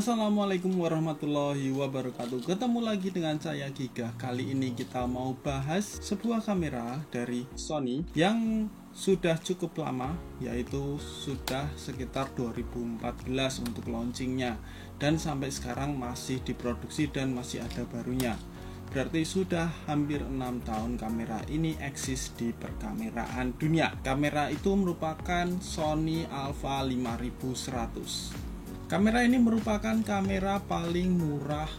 Assalamualaikum warahmatullahi wabarakatuh. Ketemu lagi dengan saya Giga. Kali ini kita mau bahas sebuah kamera dari Sony yang sudah cukup lama, yaitu sudah sekitar 2014 untuk launchingnya, dan sampai sekarang masih diproduksi dan masih ada barunya. Berarti sudah hampir 6 tahun kamera ini eksis di perkameraan dunia. Kamera itu merupakan Sony Alpha 5100. Kamera ini merupakan kamera paling murah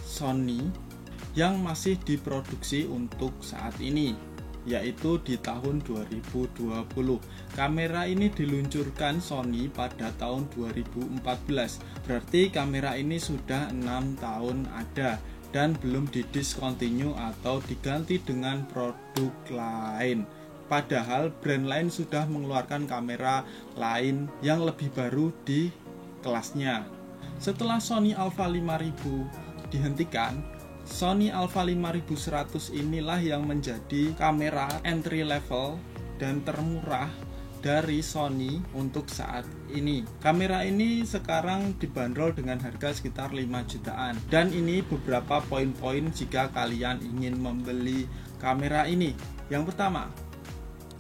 Sony yang masih diproduksi untuk saat ini, yaitu di tahun 2020. Kamera ini diluncurkan Sony pada tahun 2014. Berarti kamera ini sudah 6 tahun ada dan belum didiscontinue atau diganti dengan produk lain. Padahal brand lain sudah mengeluarkan kamera lain yang lebih baru di kelasnya. Setelah Sony Alpha 5000 dihentikan, Sony Alpha 5100 inilah yang menjadi kamera entry level dan termurah dari Sony untuk saat ini. Kamera ini sekarang dibanderol dengan harga sekitar 5 jutaan. Dan ini beberapa poin-poin jika kalian ingin membeli kamera ini. Yang pertama,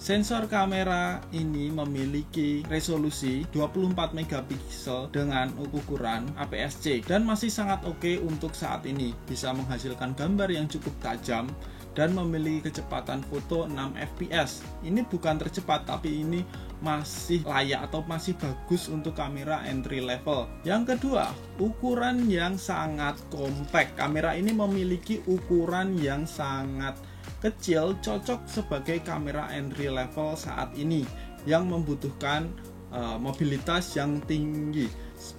sensor kamera ini memiliki resolusi 24 megapiksel dengan ukuran APS-C dan masih sangat oke untuk saat ini. Bisa menghasilkan gambar yang cukup tajam dan memiliki kecepatan foto 6 fps. Ini bukan tercepat, tapi ini masih layak atau masih bagus untuk kamera entry level. Yang kedua, ukuran yang sangat compact. Kamera ini memiliki ukuran yang sangat kecil, cocok sebagai kamera entry level saat ini yang membutuhkan mobilitas yang tinggi.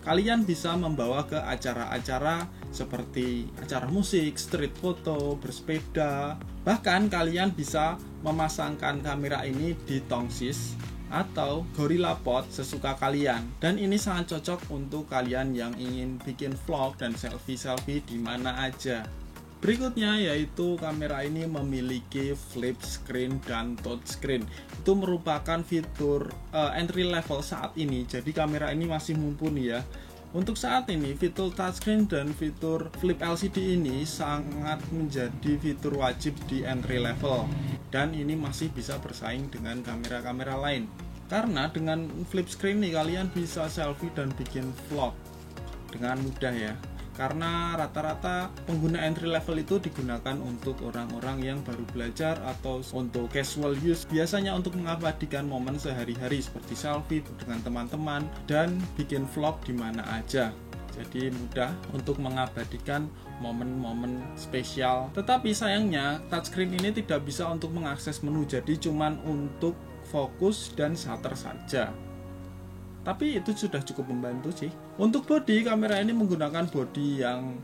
Kalian bisa membawa ke acara-acara seperti acara musik, street photo, bersepeda. Bahkan kalian bisa memasangkan kamera ini di tongsis atau Gorilla Pod sesuka kalian. Dan ini sangat cocok untuk kalian yang ingin bikin vlog dan selfie-selfie di mana aja. Berikutnya yaitu kamera ini memiliki flip screen dan touch screen. Itu merupakan fitur entry level saat ini. Jadi kamera ini masih mumpuni ya. Untuk saat ini fitur touchscreen dan fitur flip LCD ini sangat menjadi fitur wajib di entry level. Dan ini masih bisa bersaing dengan kamera-kamera lain. Karena dengan flip screen nih kalian bisa selfie dan bikin vlog dengan mudah ya. Karena rata-rata pengguna entry level itu digunakan untuk orang-orang yang baru belajar atau untuk casual use, biasanya untuk mengabadikan momen sehari-hari seperti selfie dengan teman-teman dan bikin vlog di mana aja. Jadi mudah untuk mengabadikan momen-momen spesial. Tetapi sayangnya touchscreen ini tidak bisa untuk mengakses menu, jadi cuman untuk fokus dan shutter saja. Tapi itu sudah cukup membantu sih. Untuk bodi, kamera ini menggunakan bodi yang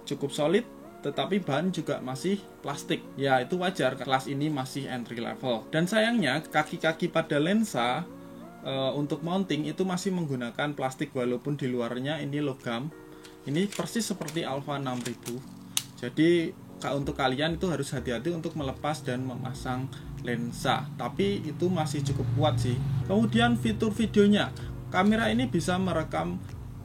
cukup solid, tetapi bahan juga masih plastik. Ya, itu wajar, kelas ini masih entry level. Dan sayangnya, kaki-kaki pada lensa untuk mounting itu masih menggunakan plastik, walaupun di luarnya ini logam. Ini persis seperti Alpha 6000. Jadi, untuk kalian itu harus hati-hati untuk melepas dan memasang lensa, tapi itu masih cukup kuat sih. Kemudian fitur videonya, kamera ini bisa merekam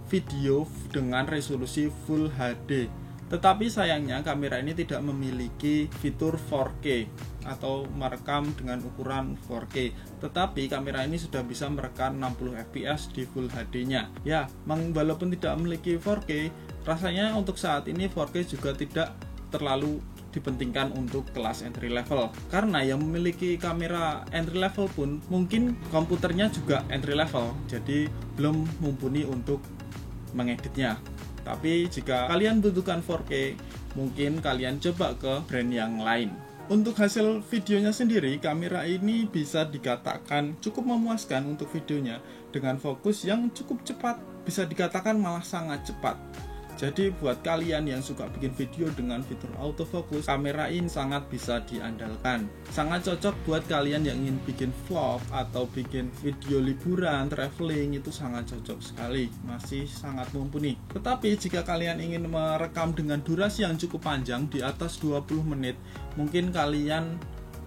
video dengan resolusi Full HD, tetapi sayangnya kamera ini tidak memiliki fitur 4K atau merekam dengan ukuran 4K. Tetapi kamera ini sudah bisa merekam 60 fps di Full HD nya ya. Walaupun tidak memiliki 4K, rasanya untuk saat ini 4K juga tidak terlalu dipentingkan untuk kelas entry level, karena yang memiliki kamera entry level pun mungkin komputernya juga entry level, jadi belum mumpuni untuk mengeditnya. Tapi jika kalian butuhkan 4K, mungkin kalian coba ke brand yang lain. Untuk hasil videonya sendiri, kamera ini bisa dikatakan cukup memuaskan untuk videonya dengan fokus yang cukup cepat, bisa dikatakan malah sangat cepat. Jadi buat kalian yang suka bikin video dengan fitur autofocus, kamera ini sangat bisa diandalkan. Sangat cocok buat kalian yang ingin bikin vlog atau bikin video liburan, traveling, itu sangat cocok sekali. Masih sangat mumpuni. Tetapi jika kalian ingin merekam dengan durasi yang cukup panjang di atas 20 menit, mungkin kalian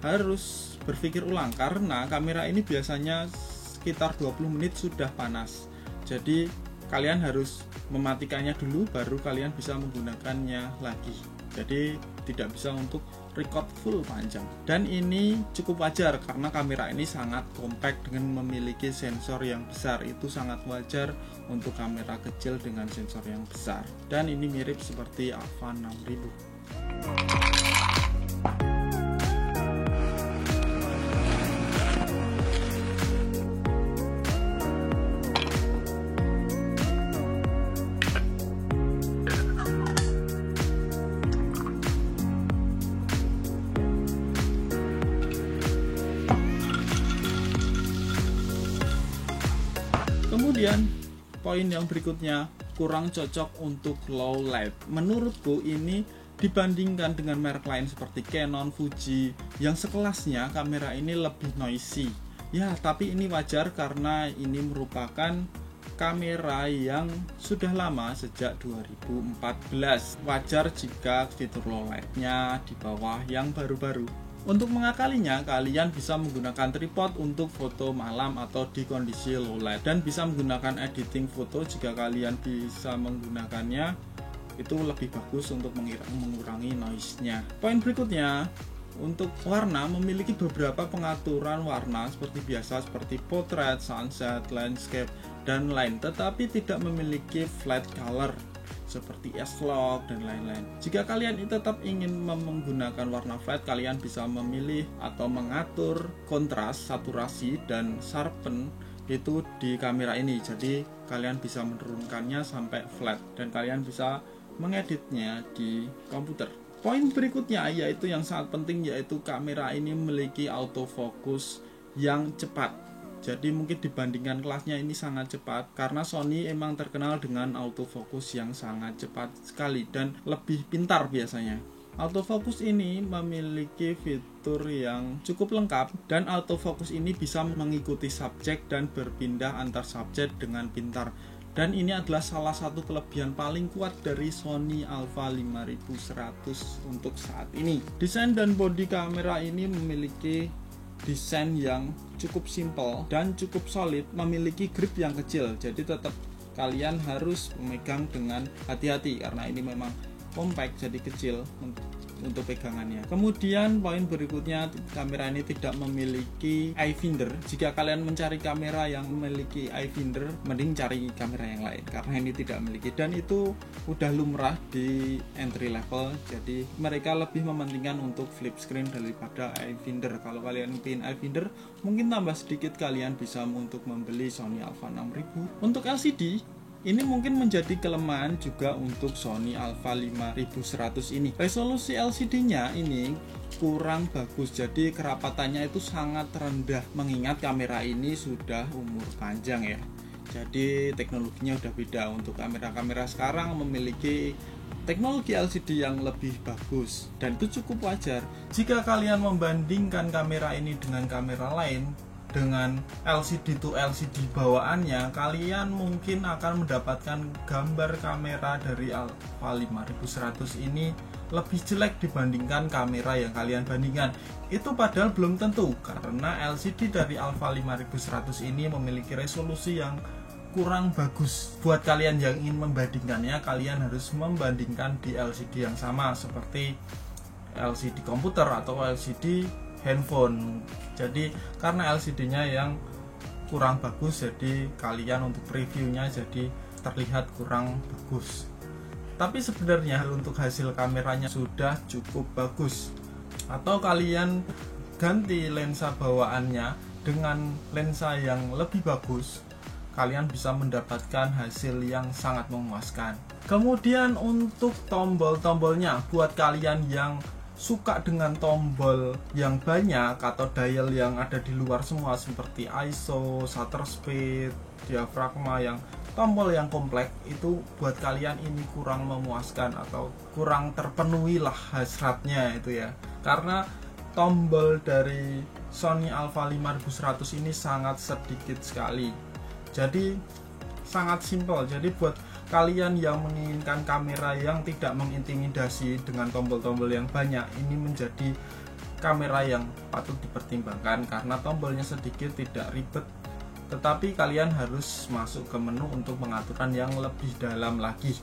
harus berpikir ulang, karena kamera ini biasanya sekitar 20 menit sudah panas. Jadi kalian harus mematikannya dulu baru kalian bisa menggunakannya lagi. Jadi tidak bisa untuk record full panjang. Dan ini cukup wajar karena kamera ini sangat compact dengan memiliki sensor yang besar. Itu sangat wajar untuk kamera kecil dengan sensor yang besar. Dan ini mirip seperti Alpha 6000. Kemudian poin yang berikutnya, kurang cocok untuk low light. Menurutku ini dibandingkan dengan merek lain seperti Canon, Fuji yang sekelasnya, kamera ini lebih noisy. Ya, tapi ini wajar karena ini merupakan kamera yang sudah lama sejak 2014. Wajar jika fitur low light-nya di bawah yang baru-baru. Untuk mengakalinya, kalian bisa menggunakan tripod untuk foto malam atau di kondisi low light, dan bisa menggunakan editing foto jika kalian bisa menggunakannya. Itu lebih bagus untuk mengurangi noise-nya. Poin berikutnya, untuk warna memiliki beberapa pengaturan warna seperti biasa, seperti portrait, sunset, landscape, dan lain, tetapi tidak memiliki flat color seperti S-Log dan lain-lain. Jika kalian tetap ingin menggunakan warna flat, kalian bisa memilih atau mengatur kontras, saturasi, dan sharpen itu di kamera ini. Jadi kalian bisa menurunkannya sampai flat dan kalian bisa mengeditnya di komputer. Poin berikutnya yaitu yang sangat penting, yaitu kamera ini memiliki autofocus yang cepat. Jadi mungkin dibandingkan kelasnya ini sangat cepat karena Sony emang terkenal dengan autofocus yang sangat cepat sekali dan lebih pintar biasanya. Autofocus ini memiliki fitur yang cukup lengkap dan autofocus ini bisa mengikuti subjek dan berpindah antar subjek dengan pintar. Dan ini adalah salah satu kelebihan paling kuat dari Sony Alpha 5100 untuk saat ini. Desain dan bodi kamera ini memiliki desain yang cukup simple dan cukup solid, memiliki grip yang kecil. Jadi tetap kalian harus memegang dengan hati-hati karena ini memang compact, jadi kecil untuk pegangannya. Kemudian poin berikutnya, kamera ini tidak memiliki eye finder. Jika kalian mencari kamera yang memiliki eye finder, mending cari kamera yang lain karena ini tidak memiliki, dan itu udah lumrah di entry level. Jadi mereka lebih mementingkan untuk flip screen daripada eye finder. Kalau kalian ingin eye finder, mungkin tambah sedikit kalian bisa untuk membeli Sony Alpha 6000. Untuk LCD ini mungkin menjadi kelemahan juga untuk Sony Alpha 5100 ini. Resolusi LCD-nya ini kurang bagus, jadi kerapatannya itu sangat rendah mengingat kamera ini sudah umur panjang ya. Jadi teknologinya udah beda. Untuk kamera-kamera sekarang memiliki teknologi LCD yang lebih bagus dan itu cukup wajar. Jika kalian membandingkan kamera ini dengan kamera lain, dengan LCD to LCD bawaannya, kalian mungkin akan mendapatkan gambar kamera dari Alpha 5100 ini lebih jelek dibandingkan kamera yang kalian bandingkan. Itu padahal belum tentu, karena LCD dari Alpha 5100 ini memiliki resolusi yang kurang bagus. Buat kalian yang ingin membandingkannya, kalian harus membandingkan di LCD yang sama seperti LCD komputer atau LCD handphone. Jadi karena LCD-nya yang kurang bagus, jadi kalian untuk reviewnya jadi terlihat kurang bagus. Tapi sebenarnya untuk hasil kameranya sudah cukup bagus. Atau kalian ganti lensa bawaannya dengan lensa yang lebih bagus, kalian bisa mendapatkan hasil yang sangat memuaskan. Kemudian untuk tombol-tombolnya, buat kalian yang suka dengan tombol yang banyak atau dial yang ada di luar semua seperti ISO, shutter speed, diafragma, yang tombol yang kompleks, itu buat kalian ini kurang memuaskan atau kurang terpenuhi lah hasratnya itu ya. Karena tombol dari Sony Alpha 5100 ini sangat sedikit sekali. Jadi sangat simpel. Jadi buat kalian yang menginginkan kamera yang tidak mengintimidasi dengan tombol-tombol yang banyak, ini menjadi kamera yang patut dipertimbangkan karena tombolnya sedikit, tidak ribet tetapi kalian harus masuk ke menu untuk pengaturan yang lebih dalam lagi.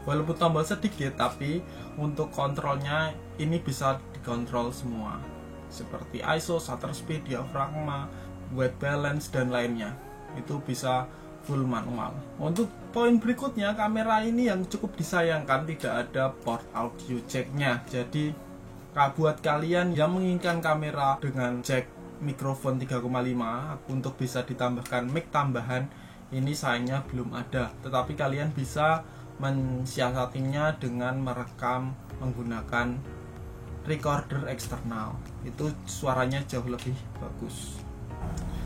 Walaupun tombol sedikit, tapi untuk kontrolnya ini bisa dikontrol semua, seperti ISO, shutter speed, diafragma, white balance, dan lainnya. Itu bisa full manual. Untuk poin berikutnya, kamera ini yang cukup disayangkan tidak ada port audio jacknya. Jadi buat kalian yang menginginkan kamera dengan jack mikrofon 3,5 untuk bisa ditambahkan mic tambahan, ini sayangnya belum ada. Tetapi kalian bisa mensiasatinya dengan merekam menggunakan recorder eksternal. Itu suaranya jauh lebih bagus.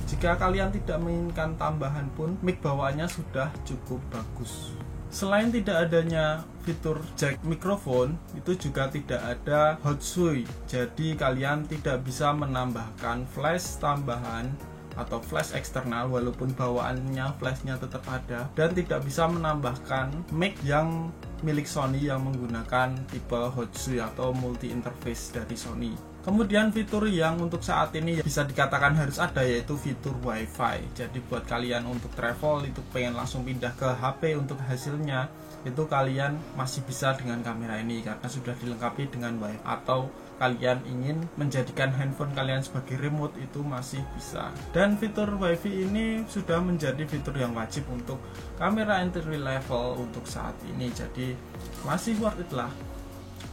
Jika kalian tidak menginginkan tambahan pun, mic bawaannya sudah cukup bagus. Selain tidak adanya fitur jack mikrofon, itu juga tidak ada hot switch. Jadi kalian tidak bisa menambahkan flash tambahan atau flash eksternal, walaupun bawaannya flashnya tetap ada, dan tidak bisa menambahkan mic yang milik Sony yang menggunakan tipe hot switch atau multi interface dari Sony. Kemudian fitur yang untuk saat ini bisa dikatakan harus ada, yaitu fitur WiFi. Jadi buat kalian untuk travel itu pengen langsung pindah ke HP untuk hasilnya, itu kalian masih bisa dengan kamera ini karena sudah dilengkapi dengan WiFi. Atau kalian ingin menjadikan handphone kalian sebagai remote, itu masih bisa. Dan fitur WiFi ini sudah menjadi fitur yang wajib untuk kamera entry level untuk saat ini, jadi masih worth it lah.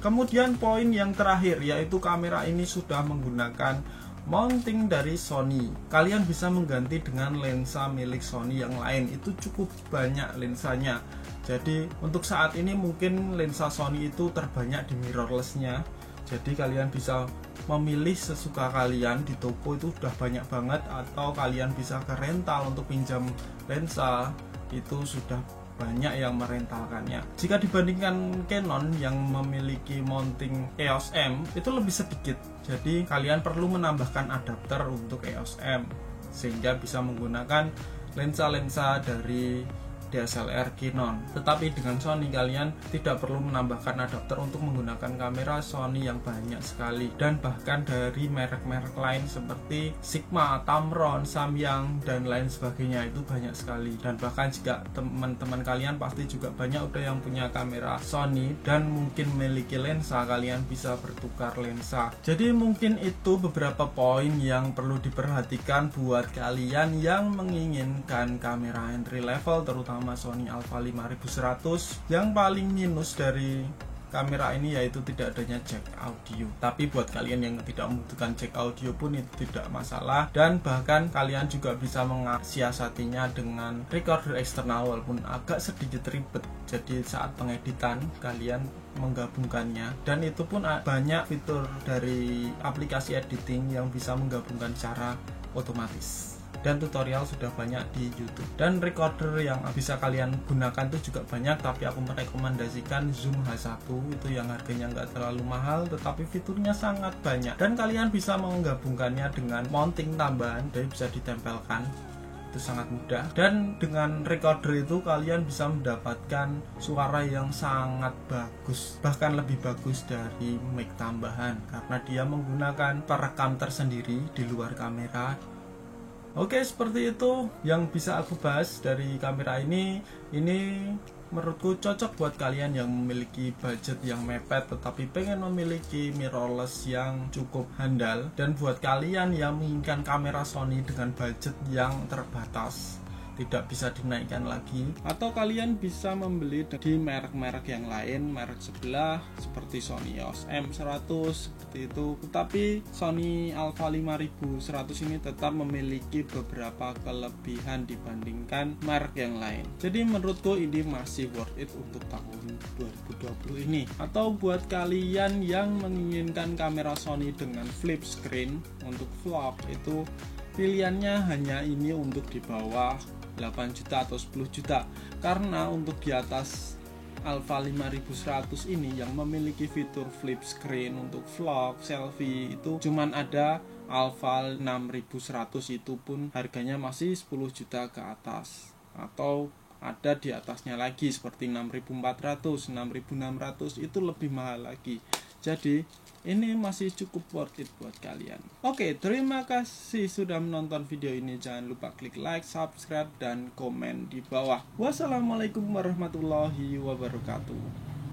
Kemudian poin yang terakhir, yaitu kamera ini sudah menggunakan mounting dari Sony. Kalian bisa mengganti dengan lensa milik Sony yang lain, itu cukup banyak lensanya. Jadi untuk saat ini mungkin lensa Sony itu terbanyak di mirrorless-nya. Jadi kalian bisa memilih sesuka kalian, di toko itu sudah banyak banget, atau kalian bisa ke rental untuk pinjam lensa, itu sudah banyak yang merentalkannya. Jika dibandingkan Canon yang memiliki mounting EOS M, itu lebih sedikit. Jadi kalian perlu menambahkan adapter untuk EOS M sehingga bisa menggunakan lensa-lensa dari DSLR Canon. Tetapi dengan Sony kalian tidak perlu menambahkan adapter untuk menggunakan kamera Sony yang banyak sekali, dan bahkan dari merek-merek lain seperti Sigma, Tamron, Samyang, dan lain sebagainya itu banyak sekali. Dan bahkan jika teman-teman kalian pasti juga banyak udah yang punya kamera Sony dan mungkin memiliki lensa, kalian bisa bertukar lensa. Jadi mungkin itu beberapa poin yang perlu diperhatikan buat kalian yang menginginkan kamera entry level, terutama Sony Alpha 5100. Yang paling minus dari kamera ini yaitu tidak adanya jack audio. Tapi buat kalian yang tidak membutuhkan jack audio pun itu tidak masalah, dan bahkan kalian juga bisa mensiasatinya dengan recorder eksternal walaupun agak sedikit ribet. Jadi saat pengeditan kalian menggabungkannya, dan itu pun banyak fitur dari aplikasi editing yang bisa menggabungkan secara otomatis. Dan tutorial sudah banyak di YouTube. Dan recorder yang bisa kalian gunakan itu juga banyak, tapi aku merekomendasikan Zoom H1 itu yang harganya nggak terlalu mahal, tetapi fiturnya sangat banyak. Dan kalian bisa menggabungkannya dengan mounting tambahan, jadi bisa ditempelkan. Itu sangat mudah. Dan dengan recorder itu kalian bisa mendapatkan suara yang sangat bagus, bahkan lebih bagus dari mic tambahan, karena dia menggunakan perekam tersendiri di luar kamera. Oke, seperti itu yang bisa aku bahas dari kamera ini. Ini menurutku cocok buat kalian yang memiliki budget yang mepet tetapi pengen memiliki mirrorless yang cukup handal, dan buat kalian yang menginginkan kamera Sony dengan budget yang terbatas, tidak bisa dinaikkan lagi, atau kalian bisa membeli di merek-merek yang lain, merek sebelah seperti Sony EOS M100 seperti itu. Tetapi Sony Alpha 5100 ini tetap memiliki beberapa kelebihan dibandingkan merek yang lain. Jadi menurutku ini masih worth it untuk tahun 2020 ini. Atau buat kalian yang menginginkan kamera Sony dengan flip screen untuk vlog, itu pilihannya hanya ini untuk di bawah 8 juta atau 10 juta, karena untuk di atas Alpha 5100 ini yang memiliki fitur flip screen untuk vlog, selfie, itu cuman ada Alpha 6100, itu pun harganya masih 10 juta ke atas, atau ada di atasnya lagi seperti 6400, 6600, itu lebih mahal lagi. Jadi ini masih cukup worth it buat kalian. Oke, terima kasih sudah menonton video ini. Jangan lupa klik like, subscribe, dan komen di bawah. Wassalamualaikum warahmatullahi wabarakatuh.